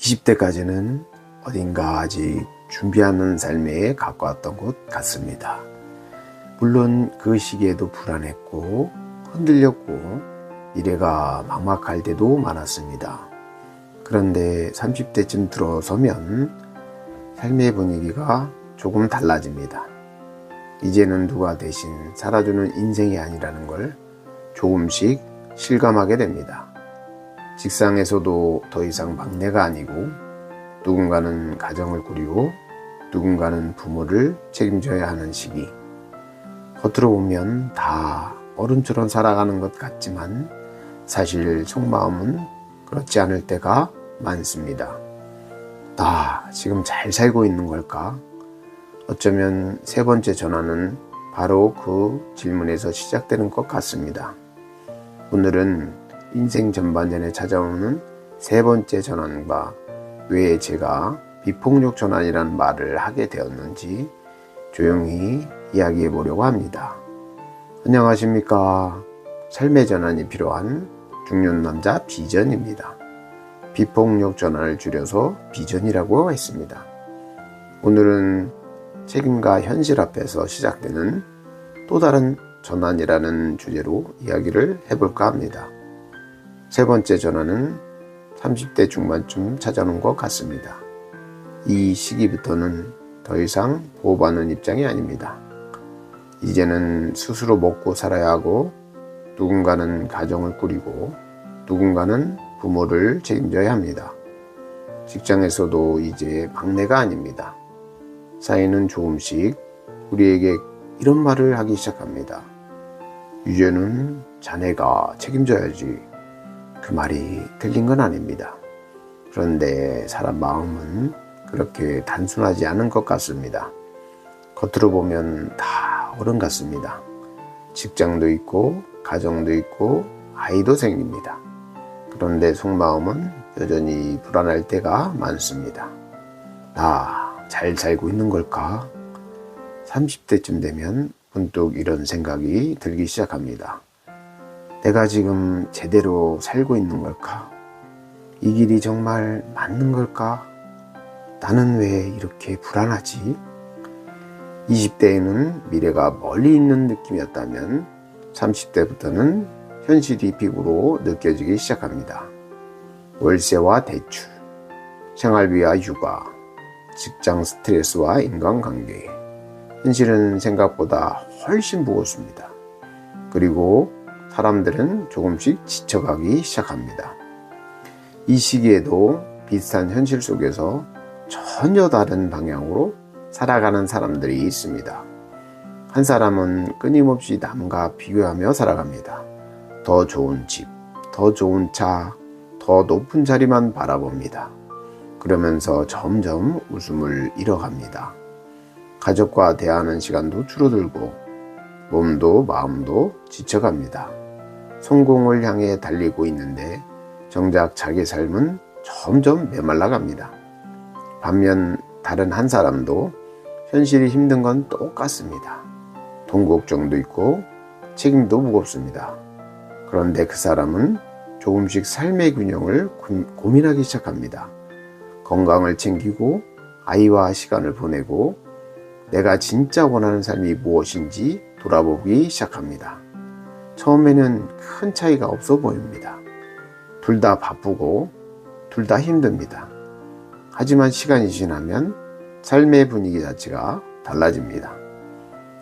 20대까지는 어딘가 아직 준비하는 삶에 가까웠던 것 같습니다. 물론 그 시기에도 불안했고 흔들렸고 미래가 막막할 때도 많았습니다. 그런데 30대쯤 들어서면 삶의 분위기가 조금 달라집니다. 이제는 누가 대신 살아주는 인생이 아니라는 걸 조금씩 실감하게 됩니다. 직장에서도 더 이상 막내가 아니고 누군가는 가정을 꾸리고 누군가는 부모를 책임져야 하는 시기. 겉으로 보면 다 어른처럼 살아가는 것 같지만 사실 속마음은 그렇지 않을 때가 많습니다. 나 지금 잘 살고 있는 걸까? 어쩌면 세 번째 전환은 바로 그 질문에서 시작되는 것 같습니다. 오늘은 인생 전반전에 찾아오는 세 번째 전환과 왜 제가 비폭력 전환이라는 말을 하게 되었는지 조용히 이야기해 보려고 합니다. 안녕하십니까. 삶의 전환이 필요한 중년남자 비전입니다. 비폭력 전환을 줄여서 비전이라고 했습니다. 오늘은 책임과 현실 앞에서 시작되는 또 다른 전환이라는 주제로 이야기를 해볼까 합니다. 세 번째 전환은 30대 중반쯤 찾아오는 것 같습니다. 이 시기부터는 더 이상 보호받는 입장이 아닙니다. 이제는 스스로 먹고 살아야 하고 누군가는 가정을 꾸리고 누군가는 부모를 책임져야 합니다. 직장에서도 이제 막내가 아닙니다. 사회는 조금씩 우리에게 이런 말을 하기 시작합니다. 이제는 자네가 책임져야지. 그 말이 틀린 건 아닙니다. 그런데 사람 마음은 그렇게 단순하지 않은 것 같습니다. 겉으로 보면 다 어른 같습니다. 직장도 있고 가정도 있고 아이도 생깁니다. 그런데 속마음은 여전히 불안할 때가 많습니다. 나 잘 살고 있는 걸까? 30대쯤 되면 문득 이런 생각이 들기 시작합니다. 내가 지금 제대로 살고 있는 걸까? 이 길이 정말 맞는 걸까? 나는 왜 이렇게 불안하지? 20대에는 미래가 멀리 있는 느낌이었다면 30대부터는 현실이 피부로 느껴지기 시작합니다. 월세와 대출, 생활비와 육아, 직장 스트레스와 인간관계. 현실은 생각보다 훨씬 무겁습니다. 그리고 사람들은 조금씩 지쳐가기 시작합니다. 이 시기에도 비슷한 현실 속에서 전혀 다른 방향으로 살아가는 사람들이 있습니다. 한 사람은 끊임없이 남과 비교하며 살아갑니다. 더 좋은 집, 더 좋은 차, 더 높은 자리만 바라봅니다. 그러면서 점점 웃음을 잃어갑니다. 가족과 대화하는 시간도 줄어들고 몸도 마음도 지쳐갑니다. 성공을 향해 달리고 있는데 정작 자기 삶은 점점 메말라갑니다. 반면 다른 한 사람도 현실이 힘든 건 똑같습니다. 돈 걱정도 있고 책임도 무겁습니다. 그런데 그 사람은 조금씩 삶의 균형을 고민하기 시작합니다. 건강을 챙기고 아이와 시간을 보내고 내가 진짜 원하는 삶이 무엇인지 돌아보기 시작합니다. 처음에는 큰 차이가 없어 보입니다. 둘 다 바쁘고 둘 다 힘듭니다. 하지만 시간이 지나면 삶의 분위기 자체가 달라집니다.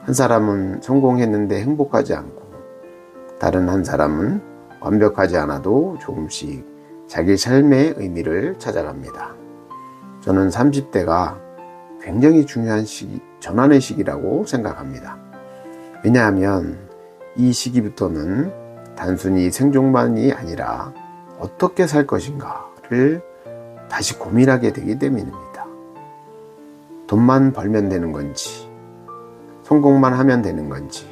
한 사람은 성공했는데 행복하지 않고 다른 한 사람은 완벽하지 않아도 조금씩 자기 삶의 의미를 찾아갑니다. 저는 30대가 굉장히 중요한 시기, 전환의 시기라고 생각합니다. 왜냐하면 이 시기부터는 단순히 생존만이 아니라 어떻게 살 것인가를 다시 고민하게 되기 때문입니다. 돈만 벌면 되는 건지, 성공만 하면 되는 건지,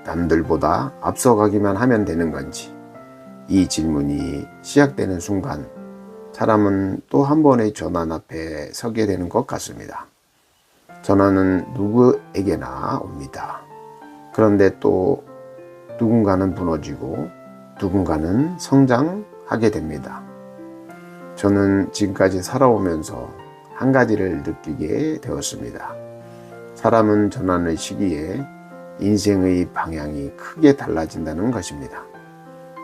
남들보다 앞서가기만 하면 되는 건지, 이 질문이 시작되는 순간 사람은 또 한 번의 전환 앞에 서게 되는 것 같습니다. 전환은 누구에게나 옵니다. 그런데 또 누군가는 무너지고 누군가는 성장하게 됩니다. 저는 지금까지 살아오면서 한 가지를 느끼게 되었습니다. 사람은 전환의 시기에 인생의 방향이 크게 달라진다는 것입니다.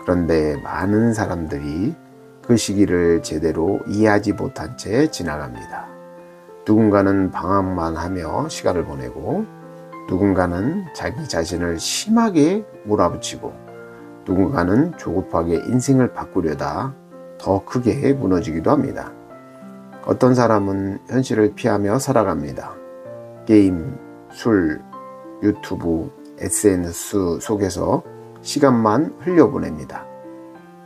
그런데 많은 사람들이 그 시기를 제대로 이해하지 못한 채 지나갑니다. 누군가는 방황만 하며 시간을 보내고, 누군가는 자기 자신을 심하게 몰아붙이고, 누군가는 조급하게 인생을 바꾸려다 더 크게 무너지기도 합니다. 어떤 사람은 현실을 피하며 살아갑니다. 게임, 술, 유튜브, SNS 속에서 시간만 흘려보냅니다.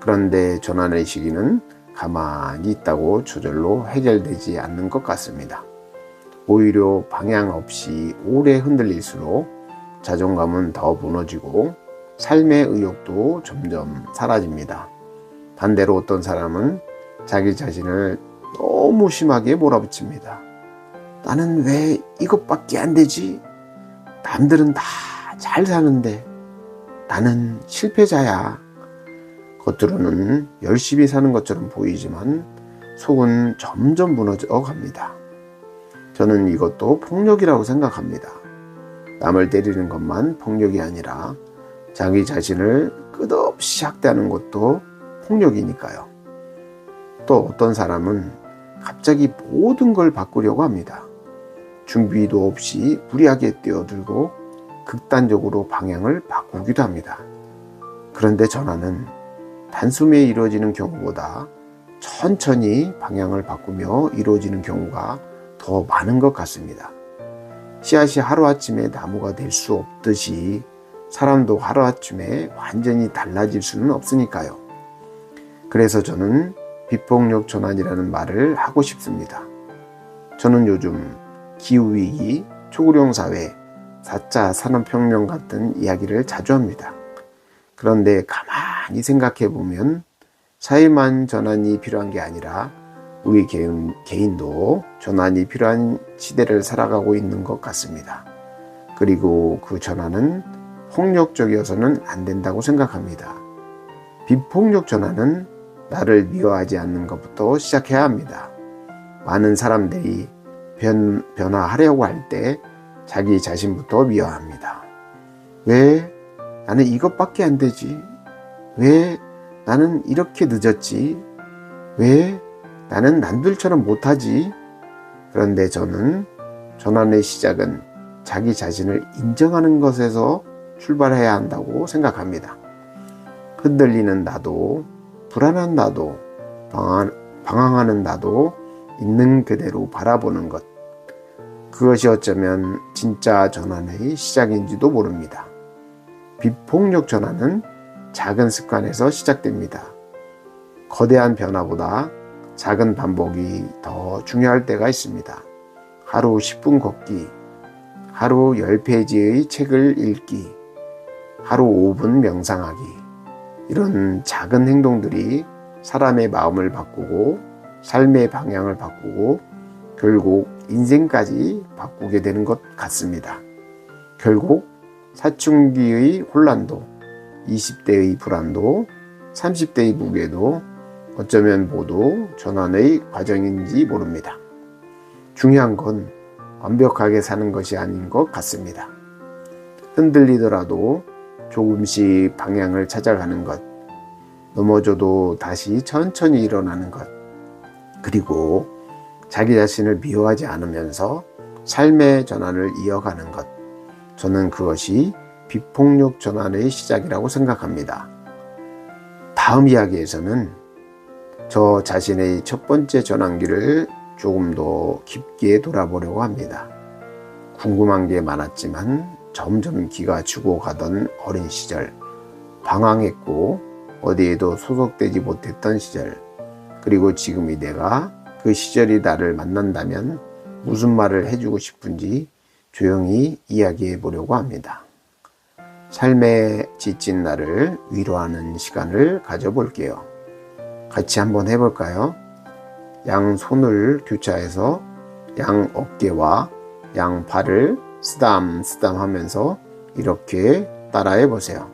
그런데 전환의 시기는 가만히 있다고 저절로 해결되지 않는 것 같습니다. 오히려 방향 없이 오래 흔들릴수록 자존감은 더 무너지고 삶의 의욕도 점점 사라집니다. 반대로 어떤 사람은 자기 자신을 너무 심하게 몰아붙입니다. 나는 왜 이것밖에 안 되지? 남들은 다 잘 사는데 나는 실패자야. 겉으로는 열심히 사는 것처럼 보이지만 속은 점점 무너져 갑니다. 저는 이것도 폭력이라고 생각합니다. 남을 때리는 것만 폭력이 아니라 자기 자신을 끝없이 학대하는 것도 폭력이니까요. 또 어떤 사람은 갑자기 모든 걸 바꾸려고 합니다. 준비도 없이 무리하게 뛰어들고 극단적으로 방향을 바꾸기도 합니다. 그런데 전환은 단숨에 이루어지는 경우보다 천천히 방향을 바꾸며 이루어지는 경우가 더 많은 것 같습니다. 씨앗이 하루아침에 나무가 될 수 없듯이 사람도 하루아침에 완전히 달라질 수는 없으니까요. 그래서 저는 비폭력 전환이라는 말을 하고 싶습니다. 저는 요즘 기후위기, 초고령 사회, 4차 산업혁명 같은 이야기를 자주 합니다. 그런데 가만히 생각해 보면 사회만 전환이 필요한 게 아니라 우리 개인도 전환이 필요한 시대를 살아가고 있는 것 같습니다. 그리고 그 전환은 폭력적이어서는 안 된다고 생각합니다. 비폭력 전환은 나를 미워하지 않는 것부터 시작해야 합니다. 많은 사람들이 변화하려고 할 때 자기 자신부터 미워합니다. 왜 나는 이것밖에 안 되지? 왜 나는 이렇게 늦었지? 왜 나는 남들처럼 못하지? 그런데 저는 전환의 시작은 자기 자신을 인정하는 것에서 출발해야 한다고 생각합니다. 흔들리는 나도, 불안한 나도, 방황하는 나도 있는 그대로 바라보는 것. 그것이 어쩌면 진짜 전환의 시작인지도 모릅니다. 비폭력 전환은 작은 습관에서 시작됩니다. 거대한 변화보다 작은 반복이 더 중요할 때가 있습니다. 하루 10분 걷기, 하루 10페이지의 책을 읽기, 하루 5분 명상하기. 이런 작은 행동들이 사람의 마음을 바꾸고 삶의 방향을 바꾸고 결국 인생까지 바꾸게 되는 것 같습니다. 결국 사춘기의 혼란도, 20대의 불안도, 30대의 무게도 어쩌면 모두 전환의 과정인지 모릅니다. 중요한 건 완벽하게 사는 것이 아닌 것 같습니다. 흔들리더라도 조금씩 방향을 찾아가는 것, 넘어져도 다시 천천히 일어나는 것, 그리고 자기 자신을 미워하지 않으면서 삶의 전환을 이어가는 것, 저는 그것이 비폭력 전환의 시작이라고 생각합니다. 다음 이야기에서는 저 자신의 첫 번째 전환기를 조금 더 깊게 돌아보려고 합니다. 궁금한 게 많았지만 점점 기가 죽어가던 어린 시절, 방황했고 어디에도 소속되지 못했던 시절, 그리고 지금의 내가 그 시절이 나를 만난다면 무슨 말을 해주고 싶은지 조용히 이야기해 보려고 합니다. 삶에 지친 나를 위로하는 시간을 가져볼게요. 같이 한번 해볼까요? 양 손을 교차해서 양 어깨와 양 팔을 쓰담쓰담 하면서 이렇게 따라해 보세요.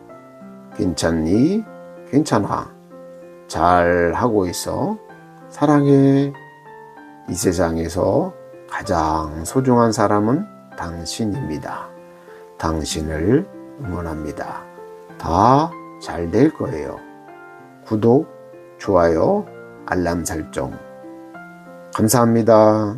괜찮니? 괜찮아. 잘 하고 있어. 사랑해. 이 세상에서 가장 소중한 사람은 당신입니다. 당신을 응원합니다. 다 잘 될 거예요. 구독, 좋아요, 알람 설정. 감사합니다.